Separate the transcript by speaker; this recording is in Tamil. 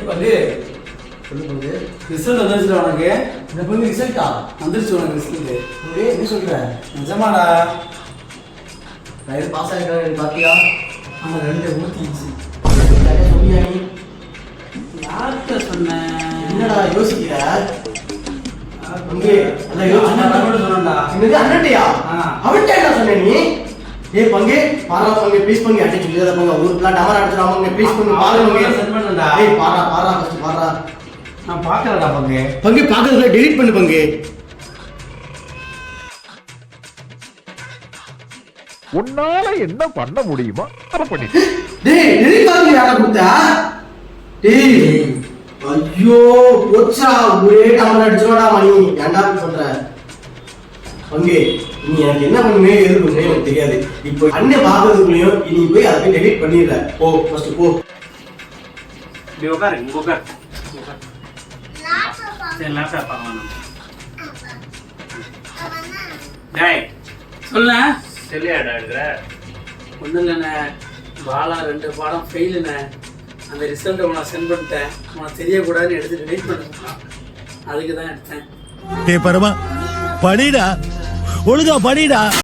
Speaker 1: பங்கு
Speaker 2: சொல்லும்போது
Speaker 1: ரிசல்ட் வந்துருச்சு உனக்கு.
Speaker 2: இந்த பொண்ணு ரிசல்ட்டா
Speaker 1: வந்துருச்சு உனக்கு ரிசல்ட்.
Speaker 2: என்ன சொல்ற?
Speaker 1: நிஜமாடா?
Speaker 2: நான் எது பாஸ் ஆகிருக்கேன் பாத்தியா?
Speaker 1: ஆமா 2 ஊத்திச்சு.
Speaker 2: சொல்லியா நீ?
Speaker 1: யார்கிட்ட சொன்னேன்?
Speaker 2: என்னடா யோசிக்கிற? பங்கு அதான் யோசிச்சு
Speaker 1: சொன்னடா.
Speaker 2: என்னது அண்ணன்டையா? அவன்கிட்ட என்ன சொன்ன நீ? ஏய் பங்கு பாரா பங்கு ப்ளீஸ் பங்கு அட்டை சொல்லிடாத பங்கு ஒரு பிளாட் டமர் அடிச்சறாம பங்கு ப்ளீஸ் பங்கு பாருங்க
Speaker 1: சென்ட் பண்ணடா.
Speaker 2: ஏய் பாரா ஃபர்ஸ்ட் பாரா.
Speaker 1: நான் பார்க்கறடா பங்கு.
Speaker 2: பங்கு பாக்கிறதுல டெலீட் பண்ணு பங்கு.
Speaker 3: உன்னால என்ன பண்ண முடியுமோ அத பண்ணி.
Speaker 2: டேய் டெலீட் பண்ணி யாரா குடுத்தா? டேய் ஐயோ போச்சா ஒரே டமர் அடிச்சறடா மணி. ஏன்டா பண்ற? பங்கு நீ எனக்கு என்ன பண்ணுவே எது பண்ணுவே எனக்கு தெரியாது. இப்போ அண்ணே பாக்கிறதுக்குள்ளயும் நீ போய் அதை டெலீட் பண்ணிடுற. போ ஃபர்ஸ்ட் போ.
Speaker 1: நீ உட்காரு, இங்க உட்காரு. சரி லேப்டாப் பார்க்கலாம். டேய் சொல்லுண்ணே.
Speaker 4: செல்லியாடா எடுக்கிற?
Speaker 1: ஒன்றும் இல்லைண்ணே, பாலா 2 பாடம் ஃபெயிலுண்ணே. அந்த ரிசல்ட்டை உனக்கு சென்ட் பண்ணிட்டேன். உனக்கு தெரியக்கூடாதுன்னு எடுத்துட்டு வெயிட் பண்ண அதுக்கு தான் எடுத்தேன்.
Speaker 5: பரமா படிடா, ஒழுங்கா படிடா.